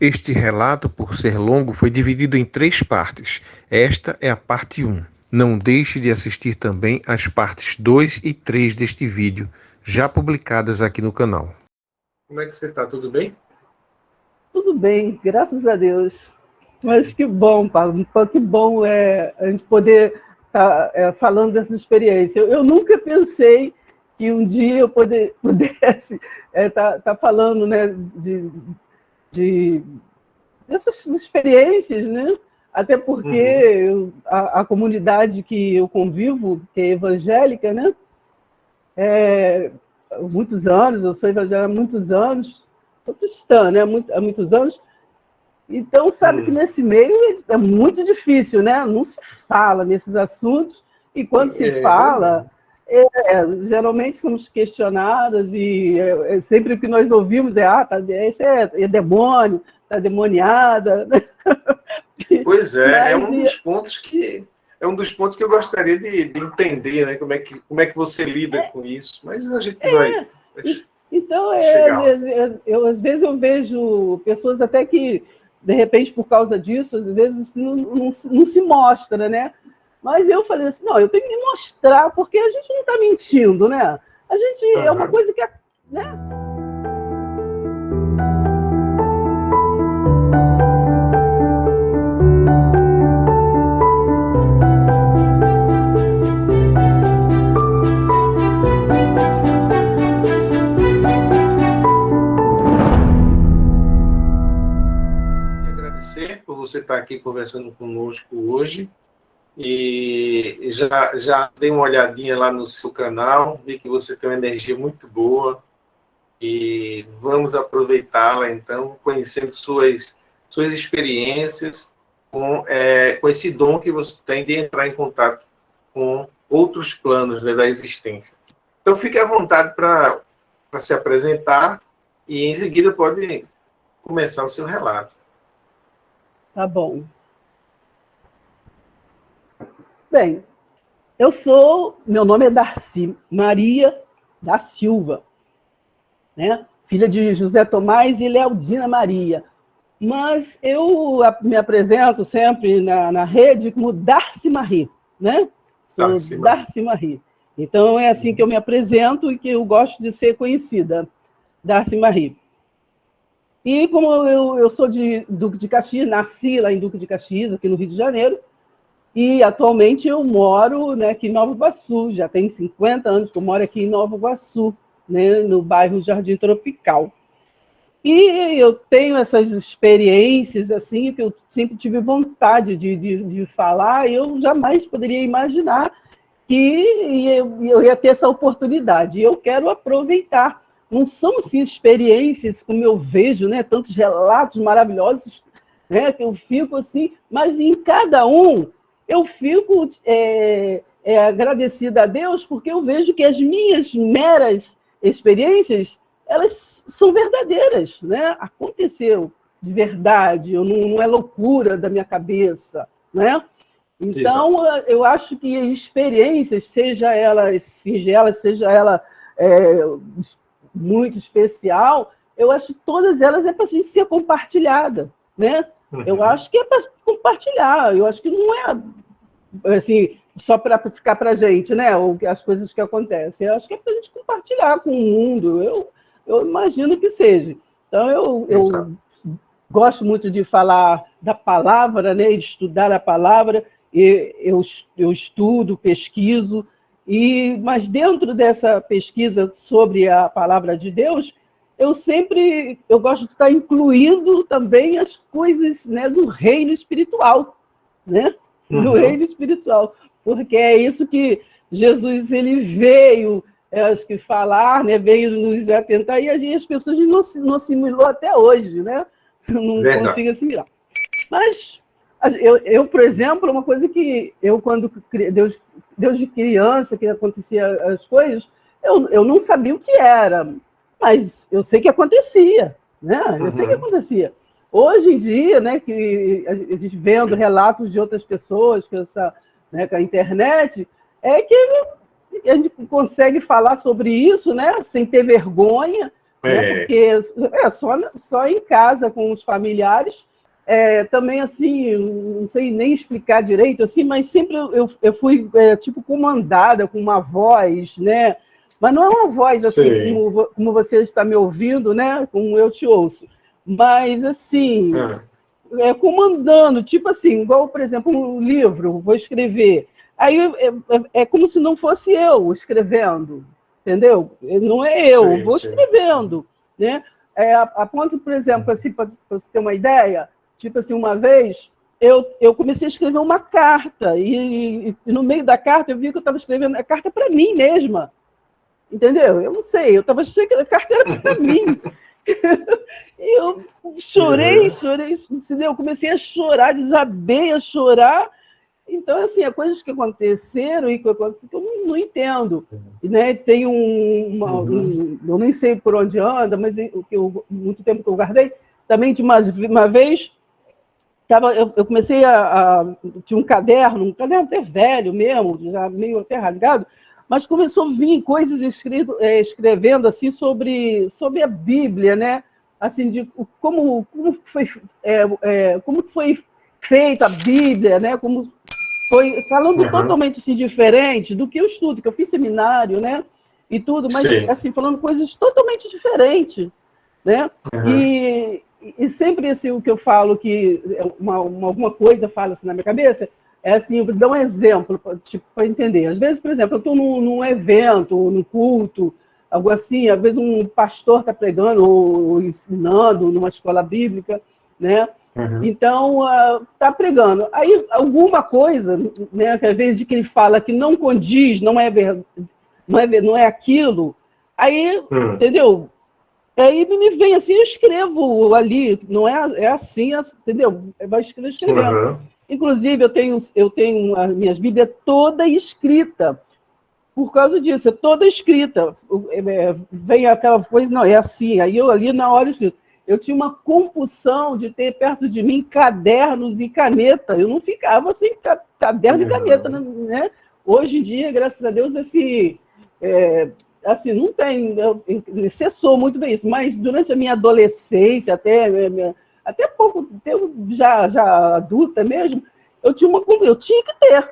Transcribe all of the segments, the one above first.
Este relato, por ser longo, foi dividido em 3 partes. Esta é a parte 1. Não deixe de assistir também as partes 2 e 3 deste vídeo, já publicadas aqui no canal. Como é que você está? Tudo bem? Tudo bem, graças a Deus. Mas que bom, Paulo, que bom a gente poder estar falando dessa experiência. Eu nunca pensei que um dia eu pudesse estar falando, né, dessas experiências, né? Até porque a comunidade que eu convivo, que é evangélica, né? Muitos anos, eu sou evangélica há muitos anos, sou cristã, né? Há muitos anos. Então, sabe que nesse meio é muito difícil, né? Não se fala nesses assuntos, e quando se fala, geralmente somos questionadas, e sempre o que nós ouvimos esse é demônio, está demoniada. Pois é, é um dos pontos que eu gostaria de entender, né? Como é que você lida com isso, mas a gente vai então, chegar. às vezes eu vejo pessoas até que, de repente, por causa disso, às vezes não se mostra, né? Mas eu falei assim, não, eu tenho que me mostrar, porque a gente não está mentindo, né? A gente é uma coisa que... né? Por você estar aqui conversando conosco hoje, e já dei uma olhadinha lá no seu canal, vi que você tem uma energia muito boa, e vamos aproveitá-la, então, conhecendo suas experiências com esse dom que você tem de entrar em contato com outros planos, né, da existência. Então, fique à vontade para se apresentar, e em seguida pode começar o seu relato. Tá bom. Bem, meu nome é Darcy Maria da Silva, né? Filha de José Tomás e Lealdina Maria. Mas eu me apresento sempre na rede como Darcy Marie, né? Sou Darcy Marie. Então é assim que eu me apresento e que eu gosto de ser conhecida, Darcy Marie. E como eu sou de Duque de Caxias, nasci lá em Duque de Caxias, aqui no Rio de Janeiro, e atualmente eu moro, né, aqui em Nova Iguaçu, já tem 50 anos que eu moro aqui em Nova Iguaçu, né, no bairro Jardim Tropical. E eu tenho essas experiências assim, que eu sempre tive vontade de falar, e eu jamais poderia imaginar que eu ia ter essa oportunidade. E eu quero aproveitar. Não são assim, experiências como eu vejo, né, tantos relatos maravilhosos, né, que eu fico assim, mas em cada um eu fico agradecida a Deus, porque eu vejo que as minhas meras experiências, elas são verdadeiras, né? Aconteceu de verdade, não é loucura da minha cabeça, né? Então, eu acho que experiências, seja ela singela, seja ela muito especial, eu acho que todas elas é para ser compartilhada, né? Eu acho que é para compartilhar, eu acho que não é assim, só para ficar para a gente, né? As coisas que acontecem. Eu acho que é para a gente compartilhar com o mundo, eu imagino que seja. Então, eu gosto muito de falar da palavra, né? De estudar a palavra, eu estudo, pesquiso, mas dentro dessa pesquisa sobre a palavra de Deus, eu gosto de estar incluindo também as coisas, né, do reino espiritual, né? Do reino espiritual, porque é isso que Jesus ele veio, acho que falar, né, veio nos atentar, e as pessoas não assimilou até hoje, né? Não consigo assimilar. Mas eu, por exemplo, uma coisa que quando Deus de criança, que acontecia as coisas, eu não sabia o que era, mas eu sei que acontecia, né? Eu sei que acontecia. Hoje em dia, né, que a gente vendo relatos de outras pessoas com a internet, é que a gente consegue falar sobre isso, né, sem ter vergonha, né? Porque só em casa com os familiares, também assim, não sei nem explicar direito, assim, mas sempre eu fui tipo comandada com uma voz, né? Mas não é uma voz assim como você está me ouvindo, né? Como eu te ouço, mas assim, comandando, tipo assim, igual, por exemplo, um livro, vou escrever, aí é como se não fosse eu escrevendo, entendeu? Não é eu, vou escrevendo, né? A ponto, por exemplo, assim, para você ter uma ideia, tipo assim, uma vez eu comecei a escrever uma carta e no meio da carta eu vi que eu estava escrevendo a carta para mim mesma, entendeu? Eu não sei, eu estava escrevendo a carta era para mim. E eu chorei, entendeu? Eu comecei a chorar, desabei a chorar. Então, assim, coisas que aconteceram e que eu não entendo. Né? Tem eu nem sei por onde anda, mas muito tempo que eu guardei, também de uma vez, eu comecei tinha um caderno até velho mesmo, já meio até rasgado, mas começou a vir coisas escrevendo assim sobre a Bíblia, né? Assim, de como foi feita a Bíblia, né? Como foi falando totalmente assim, diferente do que eu estudo, que eu fiz seminário, né? E tudo, mas assim, falando coisas totalmente diferentes, né? E sempre assim, o que eu falo, que alguma coisa fala assim na minha cabeça, assim, eu vou dar um exemplo para entender. Às vezes, por exemplo, eu estou num evento, num culto, algo assim, às vezes um pastor está pregando ou ensinando numa escola bíblica, né? Então, está pregando. Aí, alguma coisa, né, que às vezes que ele fala que não condiz, não é aquilo, aí, entendeu? Aí me vem assim, eu escrevo ali, não é assim, entendeu? Vai escrevendo. Inclusive, eu tenho as minhas Bíblias toda escrita, por causa disso, é toda escrita. Vem aquela coisa, não, é assim, aí eu ali na hora escrito. Eu tinha uma compulsão de ter perto de mim cadernos e caneta. Eu não ficava sem caderno e caneta, né? Hoje em dia, graças a Deus, assim, não tem, cessou muito bem isso, mas durante a minha adolescência, até pouco tempo, já adulta mesmo, eu tinha que ter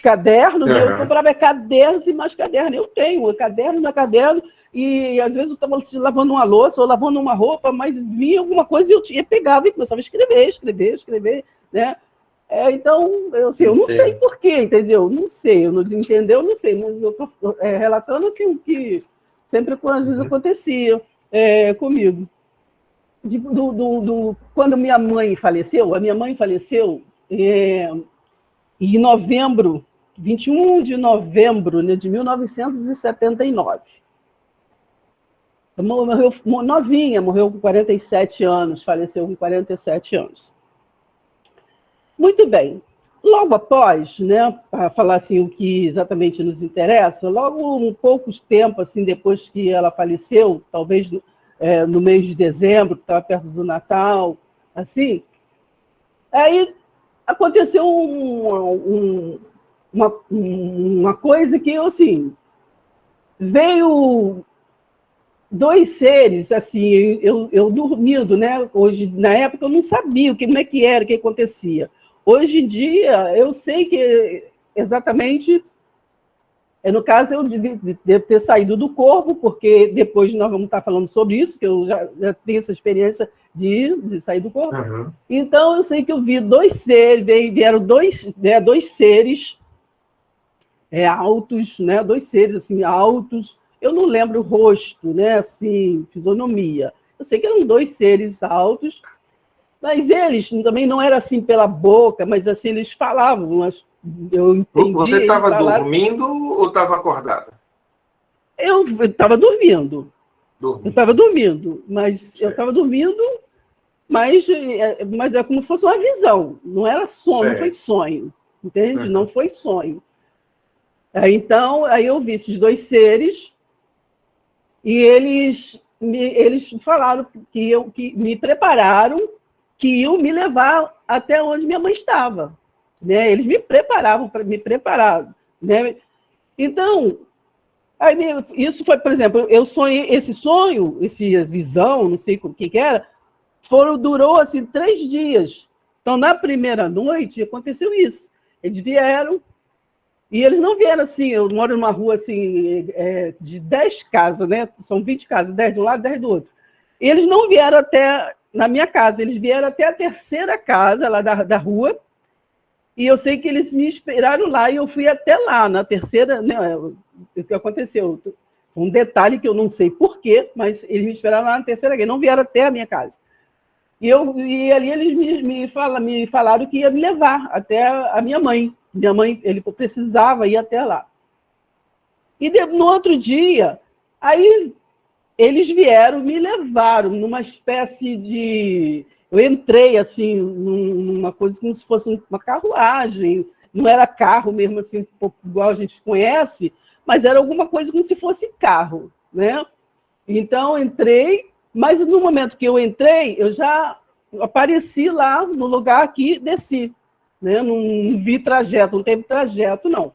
caderno, né? Eu comprava cadernos e mais caderno. Eu tenho caderno na caderno, e às vezes eu estava lavando uma louça ou lavando uma roupa, mas vinha alguma coisa e eu pegava e começava a escrever, né? Então, eu não sei por quê, entendeu? Não sei, eu não entendeu, não sei, mas eu estou relatando assim, o que sempre às vezes acontecia comigo. Quando minha mãe faleceu, em novembro, 21 de novembro, né, de 1979. Morreu novinha, morreu com 47 anos, faleceu com 47 anos. Muito bem. Logo após, né, para falar assim, o que exatamente nos interessa, logo um poucos tempo assim, depois que ela faleceu, talvez no mês de dezembro, que estava perto do Natal, assim, aí aconteceu uma coisa que, assim, veio dois seres, assim, eu dormindo, né? Hoje, na época, eu não sabia como é que era, o que acontecia. Hoje em dia, eu sei que exatamente, no caso, eu devo ter saído do corpo, porque depois nós vamos estar falando sobre isso, que eu já tenho essa experiência de sair do corpo. Então, eu sei que eu vi dois seres, vieram dois seres altos, né? Dois seres assim, altos. Eu não lembro o rosto, né? Assim, fisionomia. Eu sei que eram dois seres altos, mas eles também não era assim pela boca, mas assim, eles falavam, mas eu entendi. Você estava dormindo ou estava acordada? Eu estava dormindo. Eu estava dormindo, mas eu estava dormindo, mas é como se fosse uma visão. Não era sonho, não foi sonho, entende? Não foi sonho. Então, aí eu vi esses dois seres e eles falaram que me prepararam, que iam me levar até onde minha mãe estava, né? Eles me prepararam, né? Então, Aí, isso foi, por exemplo, eu sonhei, esse sonho, essa visão, não sei o que era, durou assim 3 dias. Então, na primeira noite, aconteceu isso. Eles vieram, e eles não vieram assim, eu moro numa rua assim, de 10 casas, né? São 20 casas, 10 de um lado, 10 do outro. E eles não vieram até na minha casa, eles vieram até a terceira casa lá da rua, e eu sei que eles me esperaram lá, e eu fui até lá, na terceira, né? O que aconteceu? Foi um detalhe que eu não sei porquê, mas eles me esperaram lá na terceira casa, não vieram até a minha casa. E ali eles me falaram que ia me levar até a minha mãe. Minha mãe, ele precisava ir até lá. E no outro dia, aí eles vieram, me levaram numa espécie de... Eu entrei, assim, numa coisa como se fosse uma carruagem. Não era carro mesmo, assim, igual a gente conhece, mas era alguma coisa como se fosse carro, né? Então, entrei, mas no momento que eu entrei, eu já apareci lá no lugar que desci, né? Não vi trajeto, não teve trajeto, não.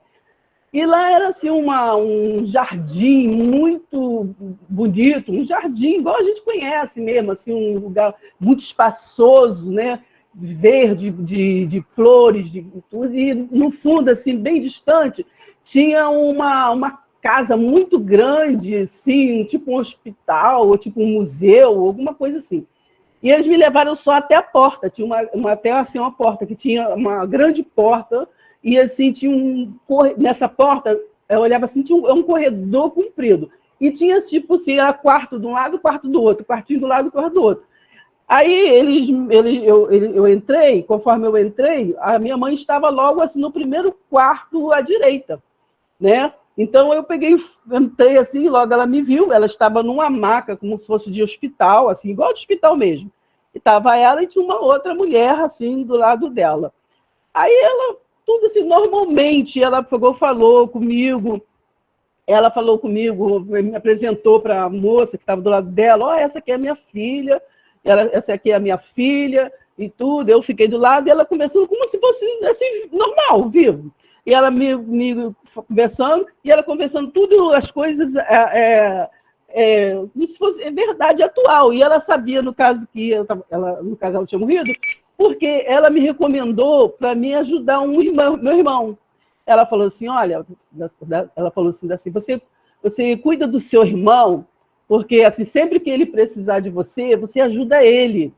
E lá era assim, um jardim muito bonito, um jardim igual a gente conhece mesmo, assim, um lugar muito espaçoso, né? Verde, de flores, de tudo. E no fundo, assim, bem distante, tinha uma casa muito grande, assim, tipo um hospital, ou tipo um museu, alguma coisa assim. E eles me levaram só até a porta, tinha até assim, uma porta, que tinha uma grande porta, e assim, tinha nessa porta, eu olhava assim, tinha um corredor comprido, e tinha tipo assim, era quarto de um lado, quarto do outro, quartinho do lado, quarto do outro. Aí eu entrei, conforme eu entrei, a minha mãe estava logo assim no primeiro quarto à direita, né? Então eu entrei assim, logo ela me viu, ela estava numa maca, como se fosse de hospital, assim, igual de hospital mesmo. E estava ela e tinha uma outra mulher, assim, do lado dela. Aí ela, tudo assim, normalmente, ela falou comigo, me apresentou para a moça que estava do lado dela, essa aqui é a minha filha, essa aqui é a minha filha, e tudo. Eu fiquei do lado e ela conversando como se fosse assim, normal, vivo. E ela me conversando, e ela conversando tudo, as coisas, como se fosse verdade atual. E ela sabia, no caso, ela tinha morrido, porque ela me recomendou para me ajudar meu irmão. Ela falou assim, olha, ela falou assim, você cuida do seu irmão, porque assim, sempre que ele precisar de você, você ajuda ele,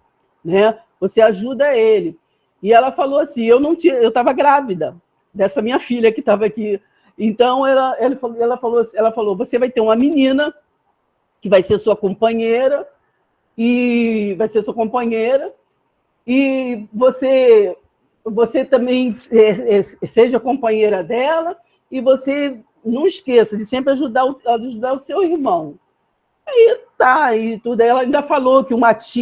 né? Você ajuda ele. E ela falou assim, eu estava grávida dessa minha filha que estava aqui. Então, ela falou, você vai ter uma menina que vai ser sua companheira, e você também seja companheira dela, e você não esqueça de sempre ajudar o seu irmão. Aí tá, e tudo. Ela ainda falou que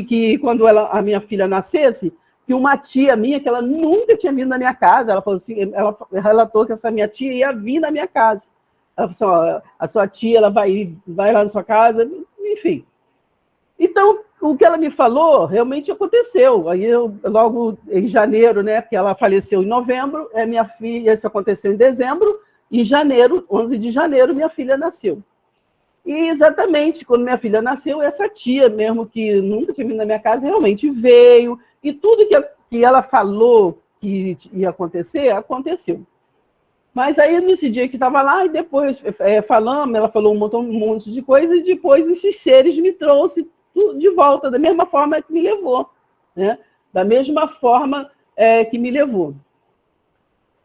que quando a minha filha nascesse, que uma tia minha, que ela nunca tinha vindo na minha casa, ela falou assim, ela relatou que essa minha tia ia vir na minha casa. Ela falou assim, ó, a sua tia, ela vai lá na sua casa, enfim. Então, o que ela me falou realmente aconteceu. Aí logo em janeiro, né, porque ela faleceu em novembro, minha filha, isso aconteceu em dezembro, em janeiro, 11 de janeiro, minha filha nasceu. E exatamente quando minha filha nasceu, essa tia mesmo, que nunca tinha vindo na minha casa, realmente veio, e tudo que ela falou que ia acontecer, aconteceu. Mas aí, nesse dia que estava lá, e depois falamos, ela falou um monte de coisa, e depois esses seres me trouxeram de volta, da mesma forma que me levou, né? Da mesma forma que me levou.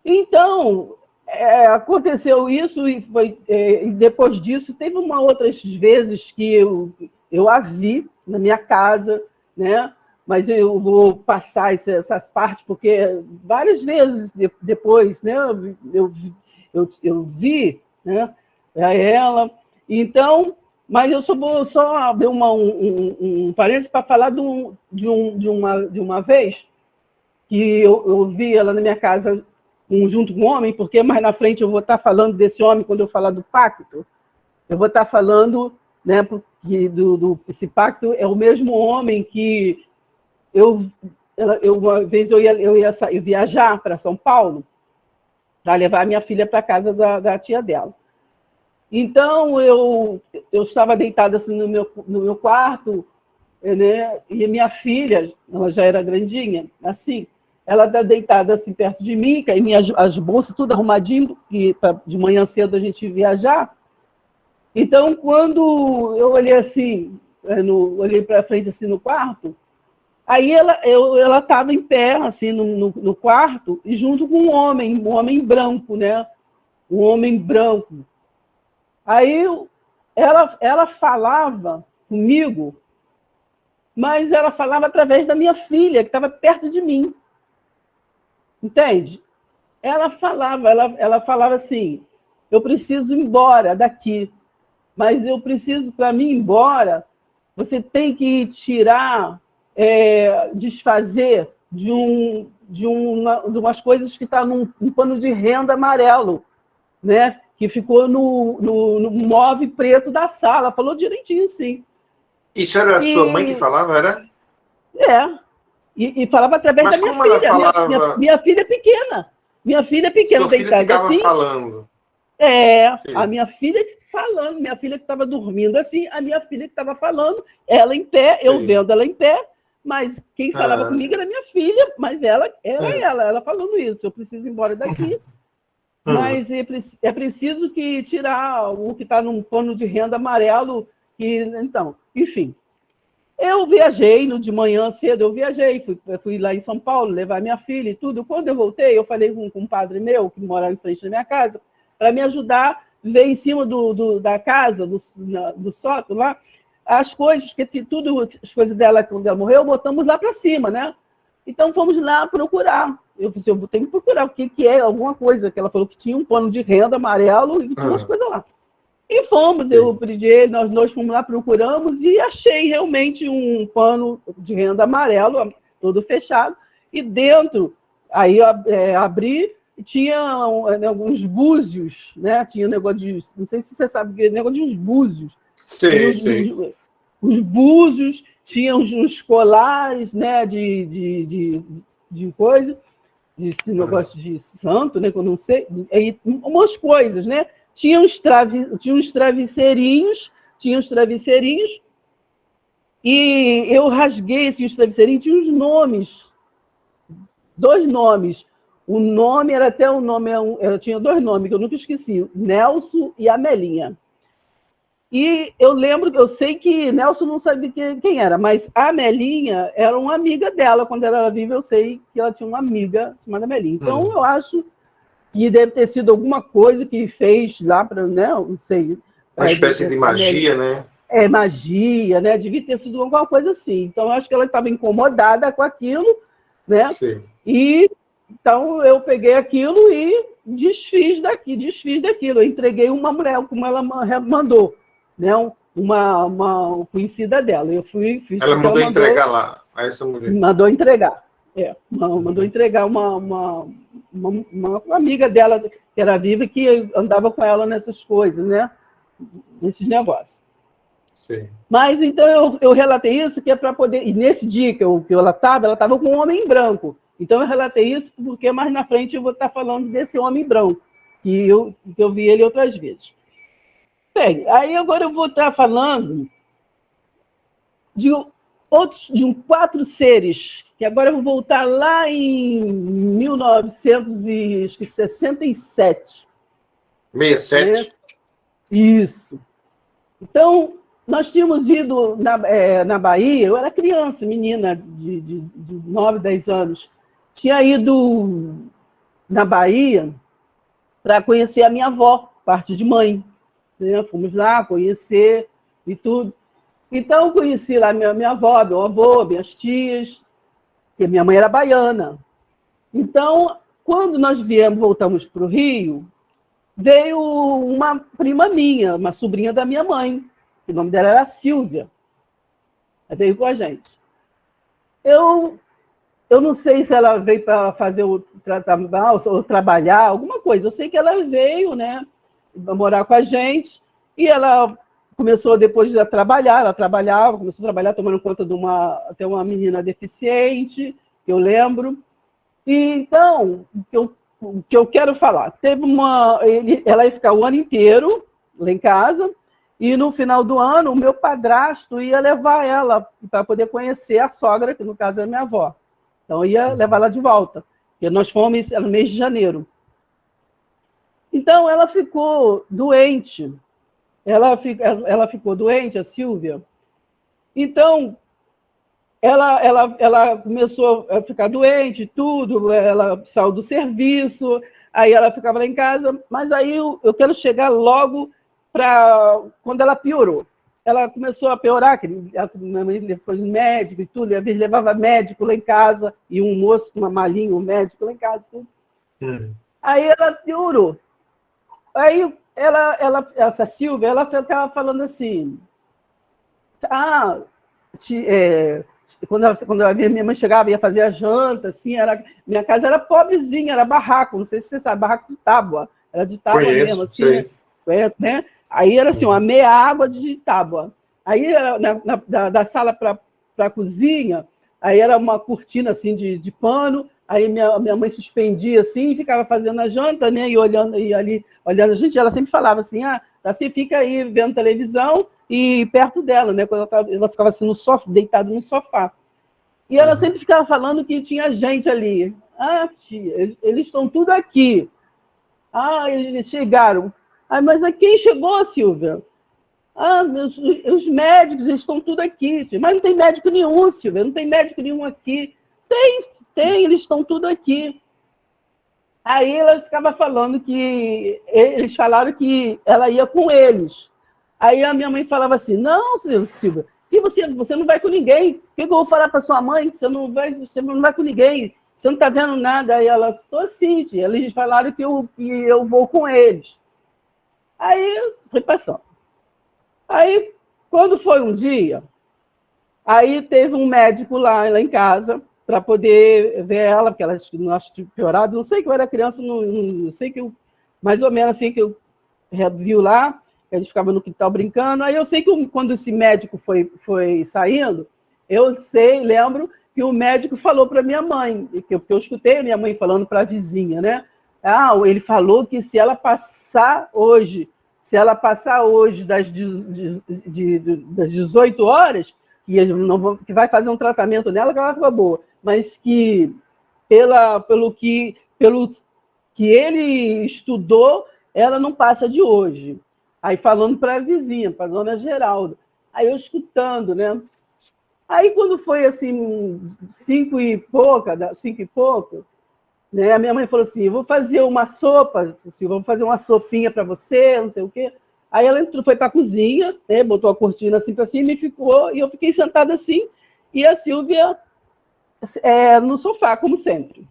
Então, aconteceu isso, e depois disso, teve outras vezes que eu a vi na minha casa, né? Mas eu vou passar essas partes, porque várias vezes depois, né, eu vi, né, ela. Então, mas eu vou só abrir um parênteses para falar de uma vez que eu vi ela na minha casa junto com um homem, porque mais na frente eu vou estar falando desse homem quando eu falar do pacto. Eu vou estar falando, né, porque esse pacto é o mesmo homem que uma vez eu ia viajar para São Paulo para levar a minha filha para a casa da tia dela. Então, eu estava deitada assim, no meu quarto, né? E a minha filha, ela já era grandinha, assim, ela está deitada assim perto de mim, que aí as bolsas tudo arrumadinho, que de manhã cedo a gente ia viajar. Então, quando eu olhei assim, olhei para frente assim no quarto, aí ela estava em pé assim no quarto e junto com um homem branco, né? Um homem branco. Aí ela falava comigo, mas ela falava através da minha filha, que estava perto de mim. Entende? Ela falava assim, eu preciso ir embora daqui, mas eu preciso, para mim ir embora, você tem que tirar, desfazer de umas coisas que está num pano de renda amarelo, né? Que ficou no móvel preto da sala. Falou direitinho, sim. Isso era a sua mãe que falava, era? E falava através Mas da minha como ela filha. falava? Minha filha é pequena. Minha filha é pequena, Sua filha deitada ficava assim. falando. A minha filha falando, minha filha que estava dormindo assim, a minha filha que estava falando, ela em pé, eu vendo ela em pé, mas quem falava comigo era minha filha, mas ela falando isso, eu preciso ir embora daqui, mas é preciso que tirar o que está num pano de renda amarelo, então, enfim. Eu viajei de manhã cedo, fui lá em São Paulo levar minha filha e tudo. Quando eu voltei, eu falei com um padre meu, que morava em frente da minha casa, para me ajudar a ver em cima da casa, do sótão lá, as coisas, as coisas dela, quando ela morreu, botamos lá para cima, né? Então fomos lá procurar. Eu falei assim, eu tenho que procurar o que é alguma coisa, que ela falou que tinha um pano de renda amarelo e tinha umas coisas lá. E fomos, eu pedi ele, nós fomos lá, procuramos e achei realmente um pano de renda amarelo, todo fechado, e dentro, aí abri, tinha alguns búzios, né? Tinha um negócio de, não sei se você sabe, negócio de uns búzios. Sim. Os búzios, tinham uns colares, né? De coisa, de negócio de santo, né? Que eu não sei, aí, umas coisas, né? Tinha uns travesseirinhos, e eu rasguei esses travesseirinhos, tinha uns nomes, 2 nomes. O nome era até o nome, eu tinha 2 nomes, que eu nunca esqueci, Nelson e Amelinha. E eu sei que Nelson não sabia quem era, mas a Amelinha era uma amiga dela, quando ela era viva, eu sei que ela tinha uma amiga chamada Amelinha. Então, eu acho que deve ter sido alguma coisa que fez lá para, né, não sei. Uma espécie de magia, né? Magia, né? Devia ter sido alguma coisa assim. Então, eu acho que ela estava incomodada com aquilo, né? Sim. E então eu peguei aquilo e desfiz daquilo. Eu entreguei uma mulher, como ela mandou, né? Uma conhecida dela. Eu fiz. Ela mandou entregar lá, a essa mulher. Mandou entregar. Mandou entregar uma amiga dela que era viva, que andava com ela nessas coisas, né? Nesses negócios. Sim. Mas então eu relatei isso que é para poder. E nesse dia que ela estava com um homem branco. Então eu relatei isso porque mais na frente eu vou estar falando desse homem branco, que eu vi ele outras vezes. Bem, aí agora eu vou estar falando de 4 seres, que agora eu vou voltar lá em 1967. 67? Né? Isso. Então, nós tínhamos ido na Bahia, eu era criança, menina de 9, 10 anos, tinha ido na Bahia para conhecer a minha avó, parte de mãe. Né? Fomos lá conhecer e tudo. Então, eu conheci lá minha avó, meu avô, minhas tias, que minha mãe era baiana. Então, quando nós voltamos para o Rio, veio uma prima minha, uma sobrinha da minha mãe, o nome dela era Silvia. Ela veio com a gente. Eu não sei se ela veio para fazer ou trabalhar, alguma coisa. Eu sei que ela veio, né, morar com a gente, e ela começou depois de trabalhar, começou a trabalhar tomando conta de até uma menina deficiente, que eu lembro. E, então, o que eu quero falar, ela ia ficar o ano inteiro, lá em casa, e no final do ano o meu padrasto ia levar ela para poder conhecer a sogra, que no caso é a minha avó. Então ia levar ela de volta, porque nós fomos no mês de janeiro. Então ela ficou doente, ela ficou doente, a Silvia. Então ela começou a ficar doente, tudo, ela saiu do serviço, aí ela ficava lá em casa, mas aí eu quero chegar logo para quando ela piorou. Ela começou a piorar, que minha mãe foi médico e tudo, e às vezes levava médico lá em casa, e um moço com uma malinha, um médico lá em casa. Tudo. Aí ela piorou. Aí essa Silvia, ela ficava falando assim, quando minha mãe chegava, ia fazer a janta, assim, minha casa era pobrezinha, era barraco, não sei se você sabe, barraco de tábua, era de tábua mesmo, assim, né? Conhece, né? Aí era assim, uma meia água de tábua. Aí, da sala para a cozinha, aí era uma cortina assim de pano, aí minha mãe suspendia assim e ficava fazendo a janta, né? E olhando a gente, ela sempre falava assim, você fica aí vendo televisão e perto dela, né? Quando ela ficava assim no sofá, deitada no sofá. E ela sempre ficava falando que tinha gente ali. Tia, eles estão tudo aqui. Eles chegaram. Mas quem chegou, Silvia? Os médicos, eles estão tudo aqui. Tia. Mas não tem médico nenhum, Silvia, não tem médico nenhum aqui. Tem, eles estão tudo aqui. Aí ela ficava falando que eles falaram que ela ia com eles. Aí a minha mãe falava assim, não, Silvia, e você não vai com ninguém. O que eu vou falar para sua mãe? Você não vai com ninguém. Você não está vendo nada. Aí ela, estou assim, tia. Eles falaram que eu vou com eles. Aí foi passando. Aí, quando foi um dia, aí teve um médico lá em casa para poder ver ela, porque ela não acho piorado. Não sei que eu era criança, não sei que eu, mais ou menos assim que eu viu lá, a gente ficava no quintal brincando. Aí eu sei que quando esse médico foi saindo, lembro que o médico falou para minha mãe, porque eu escutei a minha mãe falando para a vizinha, né? Ele falou que se ela passar hoje das 18 horas, que vai fazer um tratamento nela, que ela fica boa, mas que pelo que ele estudou, ela não passa de hoje. Aí falando para a vizinha, para a dona Geralda. Aí eu escutando, né? Aí quando foi assim, 5 e pouco, né? A minha mãe falou assim, vou fazer uma sopa, vou fazer uma sopinha para você, não sei o quê. Aí ela foi para a cozinha, né? Botou a cortina assim para cima e eu fiquei sentada assim, e a Silvia no sofá, como sempre.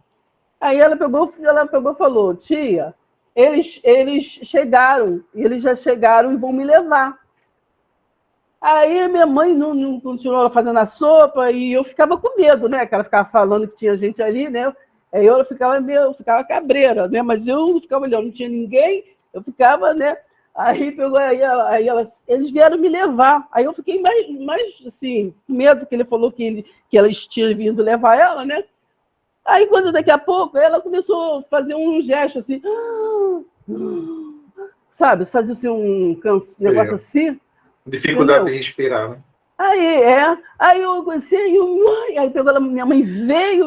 Aí ela pegou e falou, tia, eles já chegaram e vão me levar. Aí a minha mãe não continuou fazendo a sopa e eu ficava com medo, né? Que ela ficava falando que tinha gente ali, né? Aí eu ficava cabreira, né? Mas eu não ficava olhando, não tinha ninguém, eu ficava, né? Aí eles vieram me levar. Aí eu fiquei mais assim, com medo, que ele falou que elas tinham vindo levar ela, né? Aí, quando daqui a pouco, ela começou a fazer um gesto assim, sabe? Fazer assim, um negócio assim. Dificuldade de respirar, né? Aí eu comecei, aí pegou minha mãe veio,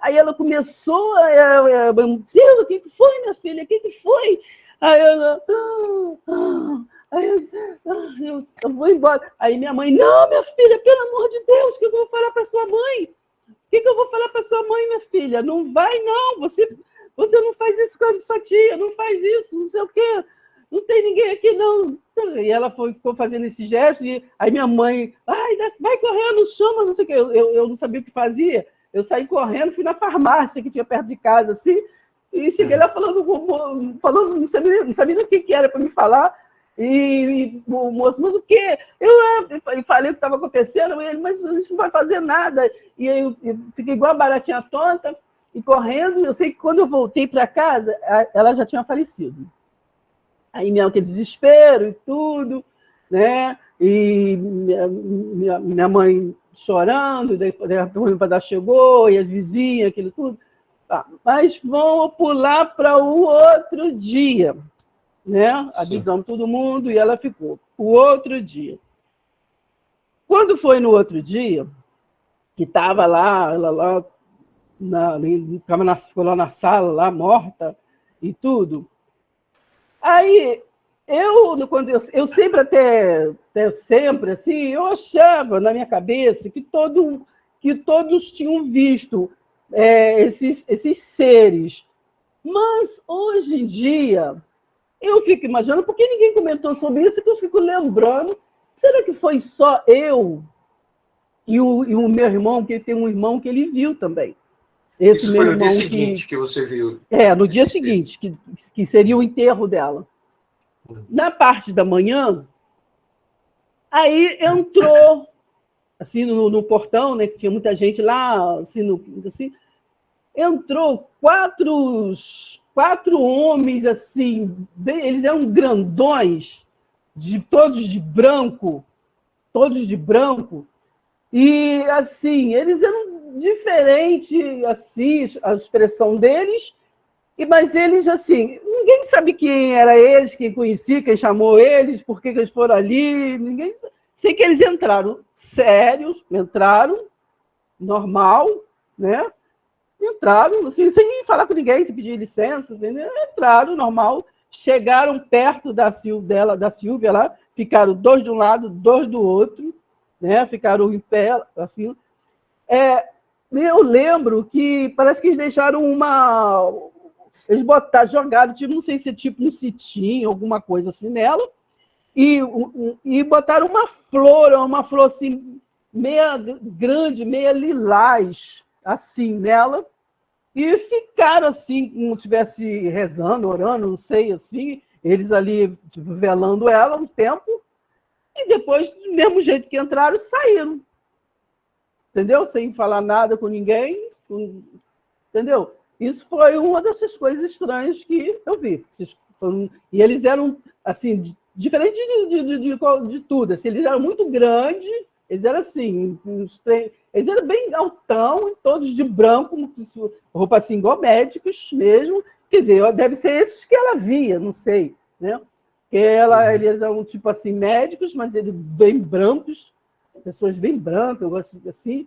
aí ela começou, o que foi, minha filha? O que foi? Aí eu vou embora. Aí minha mãe, não, minha filha, pelo amor de Deus, o que eu vou falar para sua mãe? O que eu vou falar para sua mãe, minha filha? Não vai, não, você não faz isso com a sua tia, não faz isso, não sei o quê. Não tem ninguém aqui, não. E ela ficou fazendo esse gesto, e aí minha mãe, vai correndo, chama, não sei o quê. Eu não sabia o que fazia. Eu saí correndo, fui na farmácia que tinha perto de casa, assim, e cheguei lá falando não sabia o que era para me falar. E o moço, mas o quê? Eu falei o que estava acontecendo, e ele, mas isso não vai fazer nada. E aí eu fiquei igual a baratinha tonta, e correndo. Eu sei que quando eu voltei para casa, ela já tinha falecido. Aí aquele desespero e tudo, né? E minha mãe chorando, depois a mãe chegou, e as vizinhas, aquilo tudo. Mas vamos pular para o outro dia. né? Avisamos todo mundo e ela ficou. O outro dia. Quando foi no outro dia, que estava lá, ela lá, ficou lá na sala, lá morta e tudo. Aí, eu sempre até sempre, assim, eu achava na minha cabeça que todos tinham visto esses seres. Mas, hoje em dia, eu fico imaginando, porque ninguém comentou sobre isso, que eu fico lembrando, será que foi só eu e o meu irmão, que tem um irmão que ele viu também? Isso foi no dia seguinte que você viu? No dia seguinte, que seria o enterro dela. Na parte da manhã, aí entrou, assim, no portão, né, que tinha muita gente lá, assim, entrou quatro homens, assim, eles eram grandões, todos de branco, e, assim, eles eram diferentes, assim, a expressão deles, mas eles, assim, ninguém sabe quem era eles, quem conhecia, quem chamou eles, por que eles foram ali, ninguém sabe. Sei que eles entraram sérios, entraram, normal, né? Entraram, assim, sem falar com ninguém, sem pedir licença, entraram, normal, chegaram perto da Silvia lá, ficaram 2 de um lado, 2 do outro, né? Ficaram em pé, assim. Eu lembro que parece que eles deixaram eles jogaram, não sei se é tipo um cetim, alguma coisa assim nela, e botaram uma flor assim, meia grande, meia lilás, assim, nela, e ficaram assim, como se estivesse rezando, orando, não sei, assim, eles ali, tipo, velando ela um tempo, e depois, do mesmo jeito que entraram, saíram. Entendeu? Sem falar nada com ninguém, entendeu? Isso foi uma dessas coisas estranhas que eu vi. E eles eram, assim, diferente de tudo. Assim, eles eram muito grandes, eles eram assim, eles eram bem altão, todos de branco, roupa assim, igual médicos mesmo. Quer dizer, deve ser esses que ela via, não sei, né? Porque eles eram tipo assim, médicos, mas eles bem brancos, pessoas bem brancas, eu gosto assim.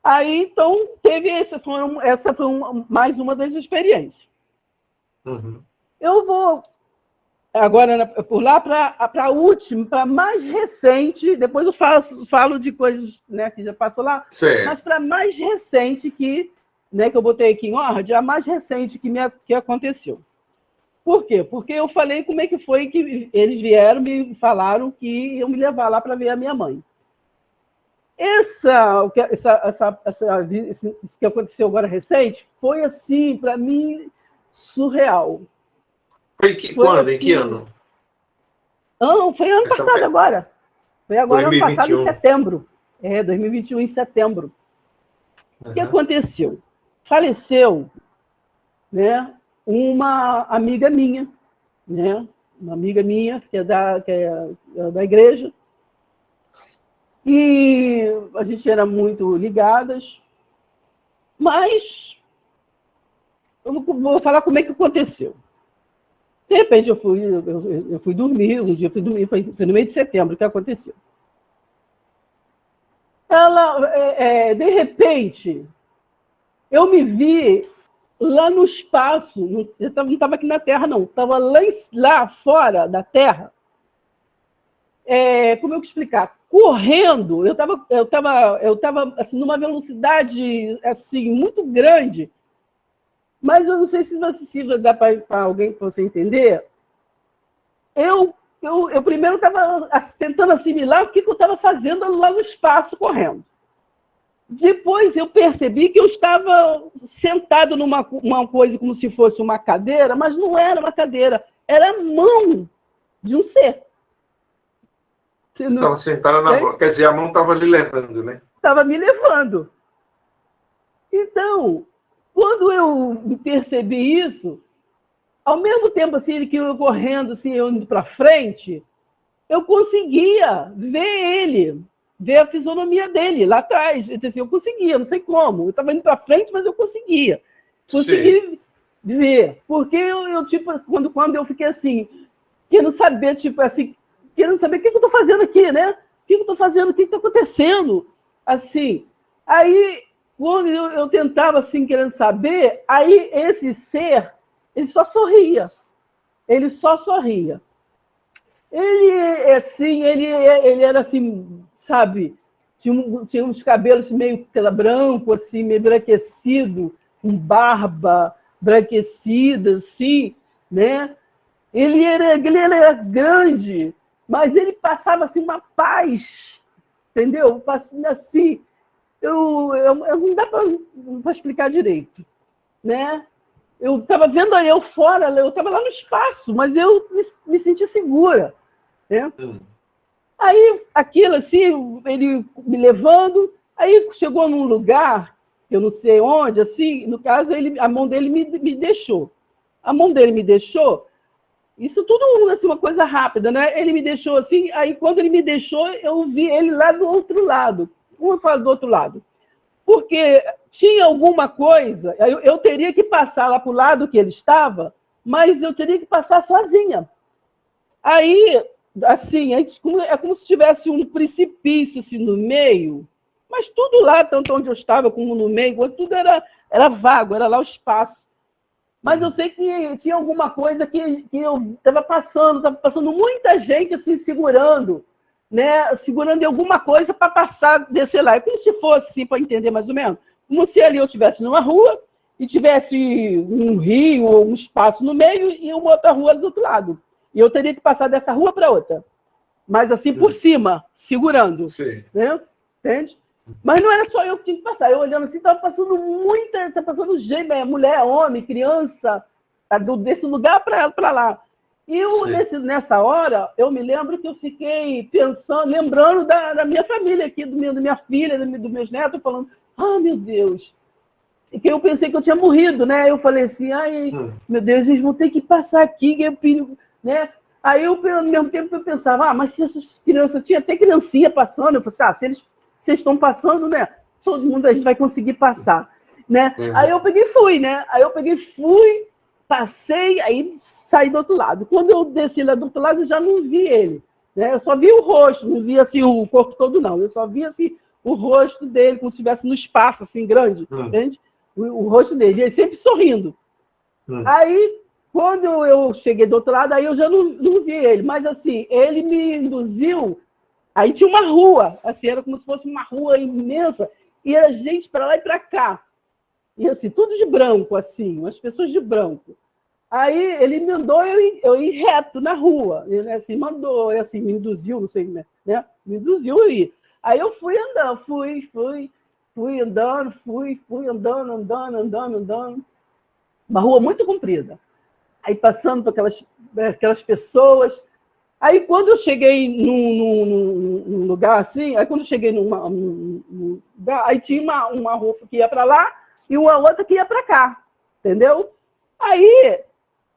Aí, então, essa foi mais uma das experiências. Uhum. Eu vou agora por lá para a última, para a mais recente, depois eu falo de coisas, né, que já passou lá, certo. Mas para a mais recente que eu botei aqui em ordem, a mais recente que aconteceu. Por quê? Porque eu falei como é que foi que eles vieram me falaram que iam me levar lá para ver a minha mãe. Isso que aconteceu agora recente foi, assim, para mim, surreal. Quando? Assim, em que ano? Foi ano passado agora. Foi agora 2021. ano passado, em setembro. 2021, em setembro. O que aconteceu? Faleceu, né, uma amiga minha, né? Uma amiga minha, que é da igreja. E a gente era muito ligadas, mas eu vou falar como é que aconteceu. De repente, eu fui dormir, um dia eu fui dormir, foi no meio de setembro que aconteceu. De repente, eu me vi lá no espaço, eu não estava aqui na Terra, não, estava lá fora da Terra. Como eu explicar? Correndo, eu estava assim, numa velocidade assim, muito grande, mas eu não sei se vai dar para alguém para você entender. Eu primeiro estava tentando assimilar o que eu estava fazendo lá no espaço, correndo. Depois eu percebi que eu estava sentado numa coisa como se fosse uma cadeira, mas não era uma cadeira, era a mão de um ser. Estava sentada na mão, quer dizer, a mão estava lhe levando, né? Estava me levando. Então, quando eu percebi isso, ao mesmo tempo assim, que eu correndo, assim, eu indo para frente, eu conseguia ver ele, ver a fisionomia dele lá atrás. Eu conseguia, não sei como. Eu estava indo para frente, mas eu conseguia. Consegui ver, porque tipo, quando eu fiquei assim, querendo saber, tipo assim, querendo saber o que eu estou fazendo aqui, né? O que eu estou fazendo, o que está acontecendo, assim. Aí, quando eu tentava, assim, querendo saber, aí esse ser, ele só sorria. Ele só sorria. Ele, assim, ele era assim, sabe, tinha uns cabelos meio branco, assim, meio embranquecido, com barba embranquecida, assim, né? Ele era grande, mas ele passava assim uma paz, entendeu? Assim, eu não dá para explicar direito, né? Eu estava vendo eu fora, eu estava lá no espaço, mas eu me senti segura, né? Aí, aquilo assim, ele me levando, aí chegou num lugar, eu não sei onde, assim, no caso, a mão dele me deixou. A mão dele me deixou, isso tudo assim, uma coisa rápida, né? Ele me deixou assim, aí quando ele me deixou, eu vi ele lá do outro lado. Como eu falo do outro lado? Porque tinha alguma coisa, eu teria que passar lá para o lado que ele estava, mas eu teria que passar sozinha. Aí, assim, é como se tivesse um precipício assim, no meio, mas tudo lá, tanto onde eu estava como no meio, tudo era vago, era lá o espaço. Mas eu sei que tinha alguma coisa que eu estava passando muita gente assim, segurando, né? Segurando em alguma coisa para passar, descer lá. É como se fosse, assim, para entender mais ou menos, como se ali eu estivesse numa rua e tivesse um rio ou um espaço no meio e uma outra rua do outro lado. E eu teria que passar dessa rua para outra. Mas assim, por cima, segurando. Sim. Né? Entende? Mas não era só eu que tinha que passar. Eu olhando assim, estava passando gente, mulher, homem, criança, desse lugar para lá. E eu, nessa hora, eu me lembro que eu fiquei pensando, lembrando da minha família aqui, da minha filha, dos meus netos, falando, meu Deus. E que eu pensei que eu tinha morrido, né? Eu falei assim, meu Deus, eles vão ter que passar aqui, que é perigo, né? Aí, ao mesmo tempo, eu pensava, mas se essas crianças, tinha até criancinha passando, eu falei assim, se vocês estão passando, né? Todo mundo a gente vai conseguir passar, né? Aí eu peguei e fui, né? Passei, aí saí do outro lado. Quando eu desci lá do outro lado, eu já não vi ele, né? Eu só vi o rosto, não vi assim o corpo todo, não. Eu só vi assim o rosto dele, como se estivesse no espaço, assim, grande, entende? O rosto dele, ele sempre sorrindo. Aí, quando eu cheguei do outro lado, aí eu já não vi ele, mas assim, ele me induziu. Aí tinha uma rua, assim, era como se fosse uma rua imensa, e era gente para lá e para cá. E assim, tudo de branco, assim, as pessoas de branco. Aí ele mandou eu ir reto na rua. Ele assim, mandou, assim, me induziu, não sei, né? Me induziu a ir. Aí eu fui andando, fui andando. Uma rua muito comprida. Aí passando por aquelas pessoas. Aí, quando eu cheguei num lugar assim, aí quando eu cheguei num lugar, aí tinha uma rua que ia para lá e uma outra que ia para cá, entendeu? Aí,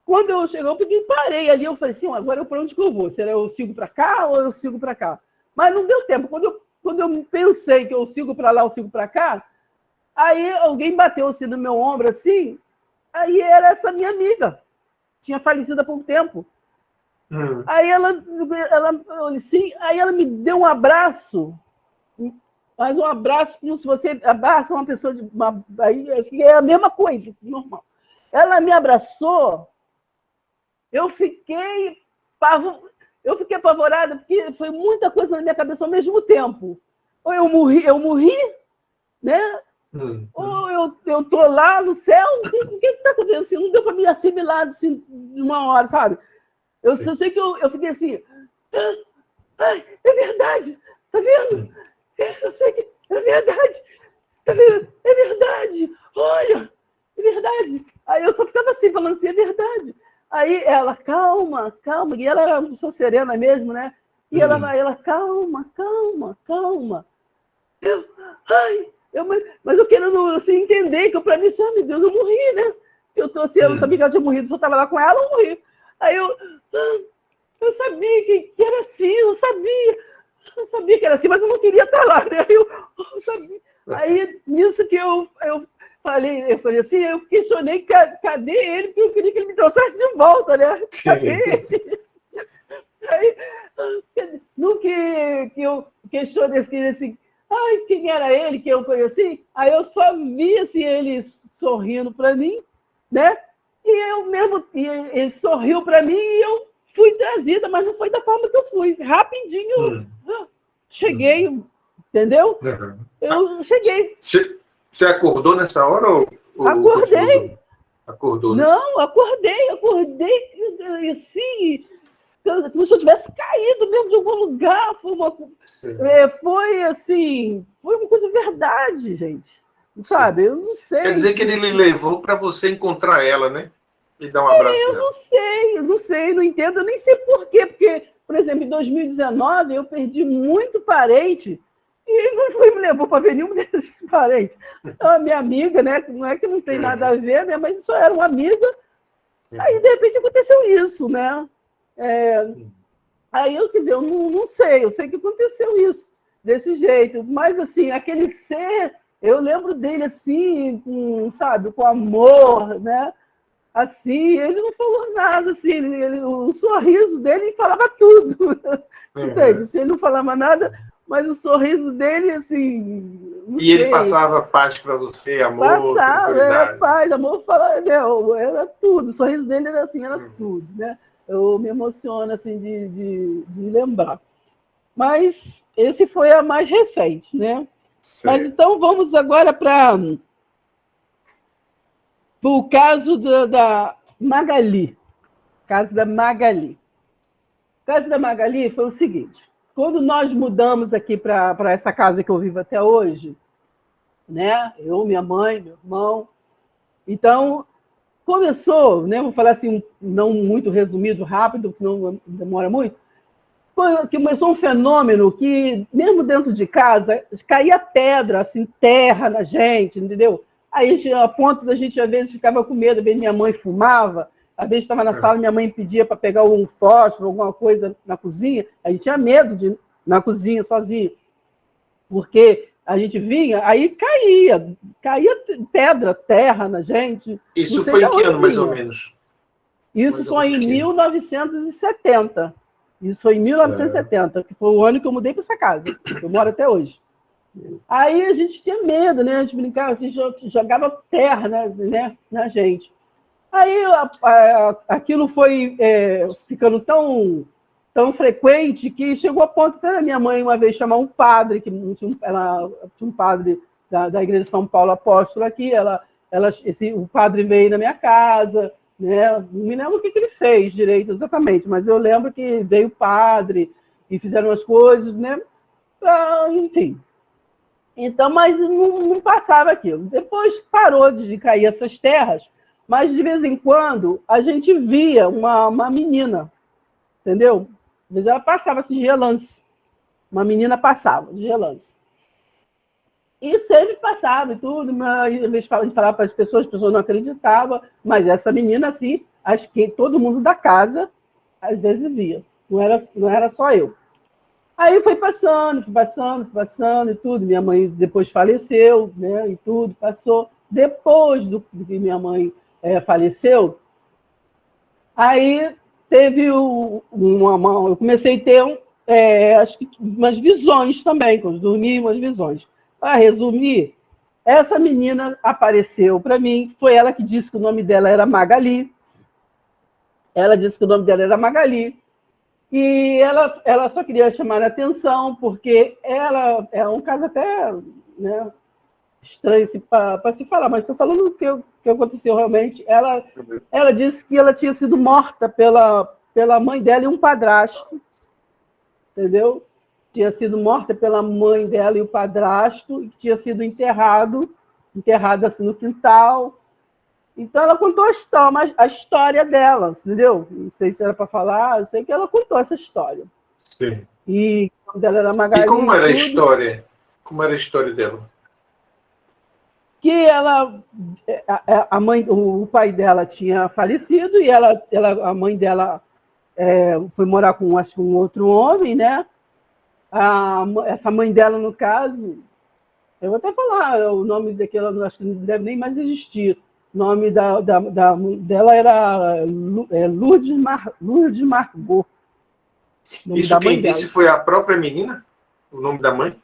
quando eu cheguei, eu peguei, parei ali, eu falei assim, agora para onde que eu vou? Será eu sigo para cá ou eu sigo para cá? Mas não deu tempo. Quando eu pensei que eu sigo para lá ou sigo para cá, aí alguém bateu assim no meu ombro, assim, aí era essa minha amiga, tinha falecido há pouco tempo. Aí aí ela me deu um abraço, mas um abraço como se você abraça uma pessoa aí, assim, é a mesma coisa, normal. Ela me abraçou, eu fiquei apavorada, porque foi muita coisa na minha cabeça ao mesmo tempo. Ou eu morri, né? Ou eu estou lá no céu, o que está acontecendo? Assim, não deu para me assimilar assim, de uma hora, sabe? Eu sei que eu fiquei assim, é verdade, tá vendo? Eu sei que é verdade, tá vendo? É verdade, olha, é verdade. Aí eu só ficava assim, falando assim, é verdade. Aí ela, calma, e ela era uma pessoa serena mesmo, né? E ela, calma. Mas eu querendo assim, entender que para mim, meu Deus, eu morri, né? Eu tô assim, eu não sabia que ela tinha morrido, só estava lá com ela, eu morri. Aí eu sabia que era assim, eu sabia que era assim, mas eu não queria estar lá, né? Eu sabia. Aí, nisso que eu eu falei assim, eu questionei cadê ele, porque eu queria que ele me trouxesse de volta, né? Cadê ele? Aí, no que eu questionei assim, quem era ele que eu conheci? Aí eu só vi assim, ele sorrindo para mim, né? E ele sorriu para mim e eu fui trazida, mas não foi da forma que eu fui. Rapidinho, cheguei, entendeu? Eu cheguei. Você acordou nessa hora? Acordei. Acordou, né? Não, acordei, assim, como se eu tivesse caído mesmo de algum lugar. Foi assim, foi uma coisa verdade, gente. Sabe? Eu não sei. Quer dizer que ele lhe levou para você encontrar ela, né? E dar um abraço nela. Eu não sei, não entendo, eu nem sei por quê. Porque, por exemplo, em 2019 eu perdi muito parente e não me levou para ver nenhum desses parentes. A minha amiga, né? Não é que não tem nada a ver, né? Mas só era uma amiga. Aí, de repente, aconteceu isso, né? Aí, eu não sei. Eu sei que aconteceu isso, desse jeito. Mas, assim, aquele ser, eu lembro dele, assim, com amor, né? Assim, ele não falou nada, assim, o sorriso dele falava tudo. Entende? Assim, ele não falava nada, mas o sorriso dele, assim... E ele passava paz para você, amor, passava, era paz, amor, era tudo. O sorriso dele era assim, era tudo, né? Eu me emociono, assim, de lembrar. Mas esse foi a mais recente, né? Certo. Mas então vamos agora para o caso da Magali. Caso da Magali. O caso da Magali foi o seguinte: quando nós mudamos aqui para essa casa que eu vivo até hoje, né? Eu, minha mãe, meu irmão. Então, começou, né? Vou falar assim, não muito resumido, rápido, que não demora muito. Começou um fenômeno que, mesmo dentro de casa, caía pedra, assim, terra na gente, entendeu? Aí, a ponto da gente, às vezes, ficava com medo, às vezes minha mãe fumava, às vezes estava na sala, minha mãe pedia para pegar um fósforo, alguma coisa na cozinha, a gente tinha medo de ir na cozinha sozinha, porque a gente vinha, aí caía pedra, terra na gente. Isso foi em que ano, mais ou menos? Isso foi em 1970. Isso foi em 1970, que foi o ano que eu mudei para essa casa. Eu moro até hoje. Aí a gente tinha medo, né? A gente brincava, assim, jogava terra, né, na gente. Aí aquilo foi ficando tão frequente que chegou a ponto até da minha mãe uma vez chamar um padre, que ela tinha um padre da Igreja de São Paulo Apóstolo aqui, o padre veio na minha casa, né? Não me lembro o que ele fez direito exatamente, mas eu lembro que veio o padre e fizeram as coisas, né? Enfim. Então, mas não passava aquilo. Depois parou de cair essas terras, mas de vez em quando a gente via uma menina, entendeu? Às vezes ela passava assim, de relance. Uma menina passava de relance. E sempre passava e tudo, mas às vezes a gente falava para as pessoas não acreditavam, mas essa menina, assim, acho que todo mundo da casa, às vezes via. Não era só eu. Aí foi passando e tudo. Minha mãe depois faleceu, né? E tudo, passou. Depois do que minha mãe faleceu, aí teve eu comecei a ter acho que umas visões também, quando dormi, umas visões. Para resumir, essa menina apareceu para mim, foi ela que disse que o nome dela era Magali. Ela disse que o nome dela era Magali. E ela só queria chamar a atenção, porque ela é um caso até, né, estranho para se falar, mas estou falando o que aconteceu realmente. Ela disse que ela tinha sido morta pela mãe dela e um padrasto, entendeu? Tinha sido morta pela mãe dela e o padrasto, e tinha sido enterrada assim no quintal. Então, ela contou a história dela, entendeu? Não sei se era para falar, eu sei que ela contou essa história. Sim. E o nome dela era Magali. E como era a história? Como era a história dela? Que o pai dela tinha falecido e a mãe dela foi morar com, acho que um outro homem, né? Essa mãe dela, no caso, Eu vou até falar o nome daquela, acho que não deve nem mais existir. O nome dela era Lourdes Margot. Isso quem disse foi a própria menina? O nome da mãe?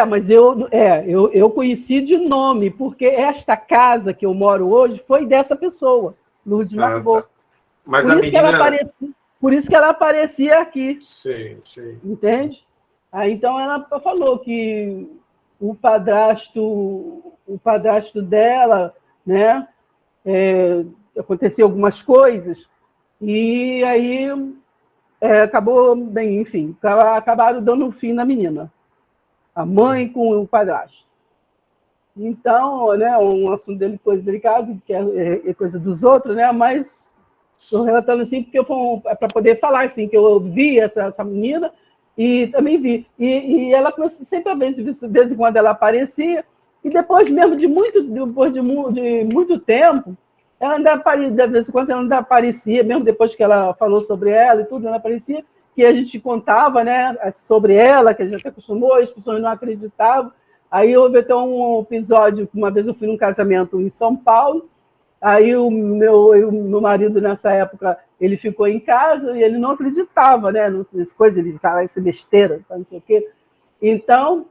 Mas eu conheci de nome, porque esta casa que eu moro hoje foi dessa pessoa, Lourdes Margot. Tá. Mas por isso que ela aparecia aqui. Sim. Entende? Aí, então, ela falou que o padrasto dela, né, aconteceu algumas coisas, e aí acabou, bem, enfim, acabaram dando fim na menina. A mãe com o padrasto. Então, né, um assunto delicado, que é coisa dos outros, né, mas estou relatando assim, porque para poder falar assim, que eu vi essa menina e também vi. E ela sempre, de vez em quando, ela aparecia, e depois mesmo de muito tempo, ela ainda aparecia, de vez em quando ela ainda aparecia, mesmo depois que ela falou sobre ela e tudo, ela aparecia, que a gente contava, né, sobre ela, que a gente acostumou, as pessoas não acreditavam. Aí houve até um episódio, uma vez eu fui num casamento em São Paulo, aí o meu marido, nessa época, ele ficou em casa e ele não acreditava, né, nessas coisas, ele ficava essa besteira, não sei o quê. Então,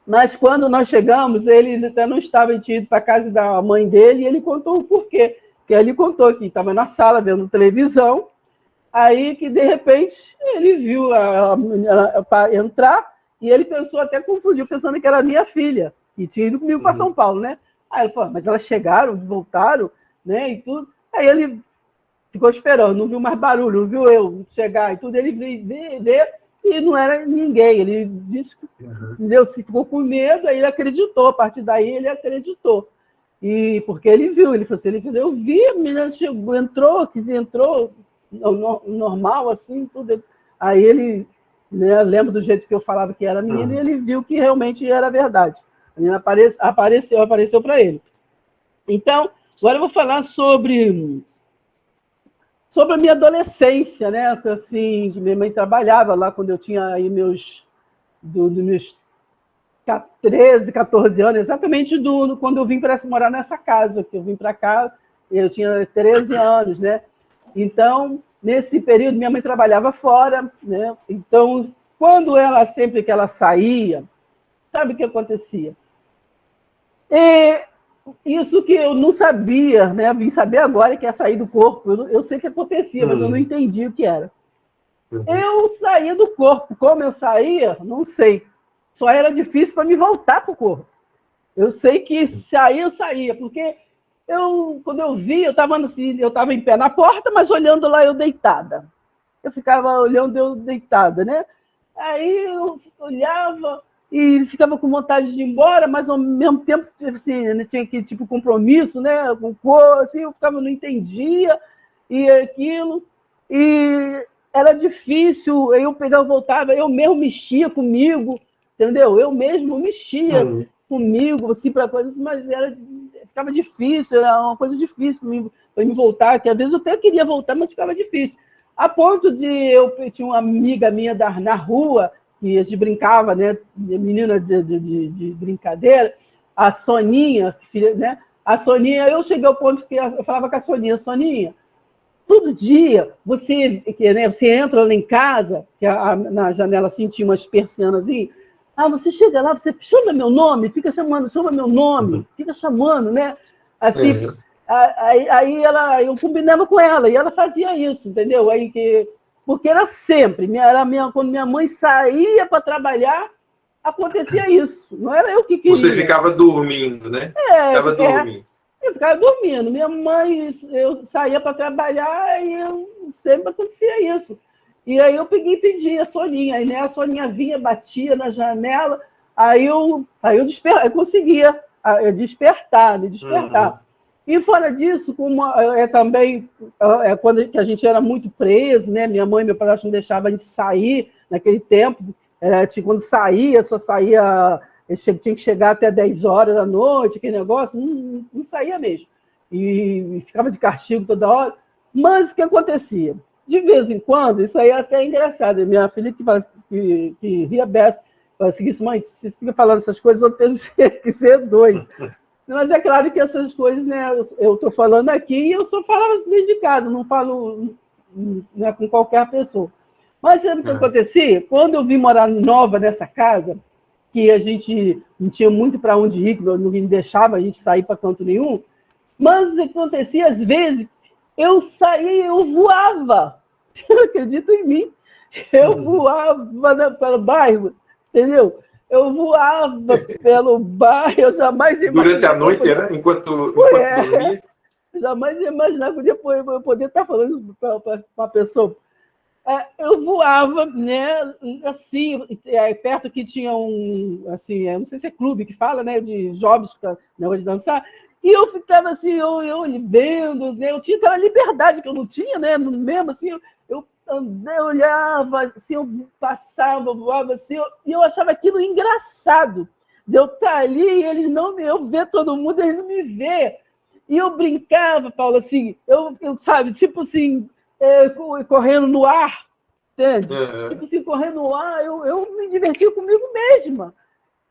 mas quando nós chegamos, ele até não estava, tinha ido para a casa da mãe dele, e ele contou o porquê. Porque ele contou que estava na sala vendo televisão, aí que, de repente, ele viu a menina entrar e ele pensou, até confundiu, pensando que era minha filha, que tinha ido comigo para São Paulo, né? Aí ele falou, mas elas chegaram, voltaram, né, e tudo. Aí ele ficou esperando, não viu mais barulho, não viu eu chegar e tudo. Ele vê e não era ninguém. Ele disse que ficou com medo, aí ele acreditou. A partir daí ele acreditou. E porque ele viu, ele falou assim, eu vi, a menina chegou, entrou normal, assim, tudo. Aí ele, né, lembra do jeito que eu falava que era menina, e ele viu que realmente era verdade. A menina apareceu para ele. Então, agora eu vou falar sobre a minha adolescência, né? Assim, minha mãe trabalhava lá quando eu tinha aí meus 13, 14 anos, exatamente quando eu vim para morar nessa casa, que eu vim para cá, eu tinha 13 anos, né? Então, nesse período, minha mãe trabalhava fora, né? Então, sempre que ela saía, sabe o que acontecia? Isso que eu não sabia, né? Vim saber agora que ia sair do corpo. Eu sei que acontecia, mas eu não entendi o que era. Eu saía do corpo. Como eu saía, não sei. Só era difícil para me voltar para o corpo. Eu sei que sair eu saía, porque quando eu vi, eu estava assim, em pé na porta, mas olhando lá eu deitada. Eu ficava olhando eu deitada, né? Aí eu olhava e ficava com vontade de ir embora, mas ao mesmo tempo assim, tinha que tipo compromisso, né? Com cor, assim, eu não entendia e aquilo. E era difícil, eu pegava, voltava, eu mesmo mexia comigo, entendeu? Eu mesmo mexia comigo, assim, para coisas, mas ficava difícil, era uma coisa difícil para me voltar, que às vezes eu até queria voltar, mas ficava difícil. A ponto de eu tinha uma amiga minha na rua, que a gente brincava, né? Menina de brincadeira, a Soninha, filha, né? A Soninha, eu cheguei ao ponto que eu falava com a Soninha, todo dia você entra lá em casa, que na janela assim, tinha umas persianas assim, você chega lá, você chama meu nome, chama meu nome, fica chamando, né? Assim, eu combinava com ela, e ela fazia isso, entendeu? Porque era sempre, quando minha mãe saía para trabalhar, acontecia isso, não era eu que queria. Você ficava dormindo, né? Dormindo. Eu ficava dormindo. Minha mãe, eu saía para trabalhar e sempre acontecia isso. E aí eu peguei e pedi a Soninha, e né, a Soninha vinha, batia na janela, aí eu conseguia me despertar. E fora disso, também quando que a gente era muito preso, né? Minha mãe e meu padrasto não deixavam a gente sair naquele tempo. Quando saía, só saía, tinha que chegar até 10 horas da noite, aquele negócio, não saía mesmo. E ficava de castigo toda hora. Mas o que acontecia? De vez em quando, isso aí até é engraçado. Minha filha que ria beça, Fala assim, mãe, se fica falando essas coisas, eu tenho que ser doido. Mas é claro que essas coisas, né, eu estou falando aqui e eu só falava assim dentro de casa, não falo, né, com qualquer pessoa. Mas sabe o que acontecia? Quando eu vim morar nova nessa casa, que a gente não tinha muito para onde ir, não deixava a gente sair para canto nenhum, mas acontecia, às vezes, eu saía, eu voava. Acredita em mim. Eu voava pelo bairro, entendeu? Eu voava pelo bairro, eu jamais imaginava... Durante a noite, era? Enquanto dormia? Jamais imaginava que eu poder estar falando para uma pessoa. Eu voava, né, assim, perto que tinha assim, não sei se é clube que fala, né, de jovens que negócio de dançar, e eu ficava assim, eu vendo, né, eu tinha aquela liberdade que eu não tinha, né, mesmo assim, eu olhava, assim, eu passava, voava assim, e eu achava aquilo engraçado, de eu estar ali e eles não eu ver todo mundo, eles não me ver. E eu brincava, Paulo, assim, eu sabe, tipo assim, correndo no ar, entende? Tipo assim, correndo no ar, eu me divertia comigo mesma.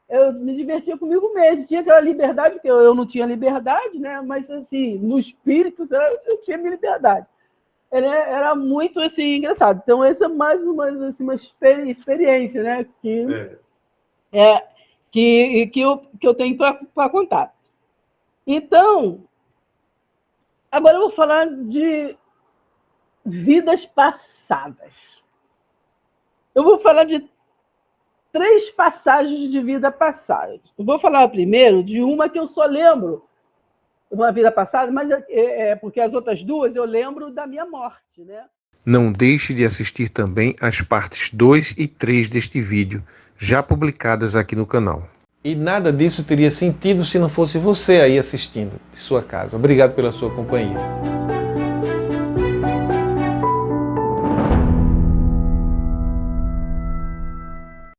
Eu me divertia comigo mesma. Tinha aquela liberdade, porque eu não tinha liberdade, né? Mas, assim, no espírito, eu tinha minha liberdade. Era muito, assim, engraçado. Então, essa é mais uma experiência, né? Que eu tenho para contar. Então, agora eu vou falar de vidas passadas. Eu vou falar de 3 passagens de vida passada. Eu vou falar primeiro de uma que eu só lembro, uma vida passada, mas porque as outras 2 eu lembro da minha morte, né? Não deixe de assistir também as partes 2 e 3 deste vídeo, já publicadas aqui no canal. E nada disso teria sentido se não fosse você aí assistindo, de sua casa. Obrigado pela sua companhia.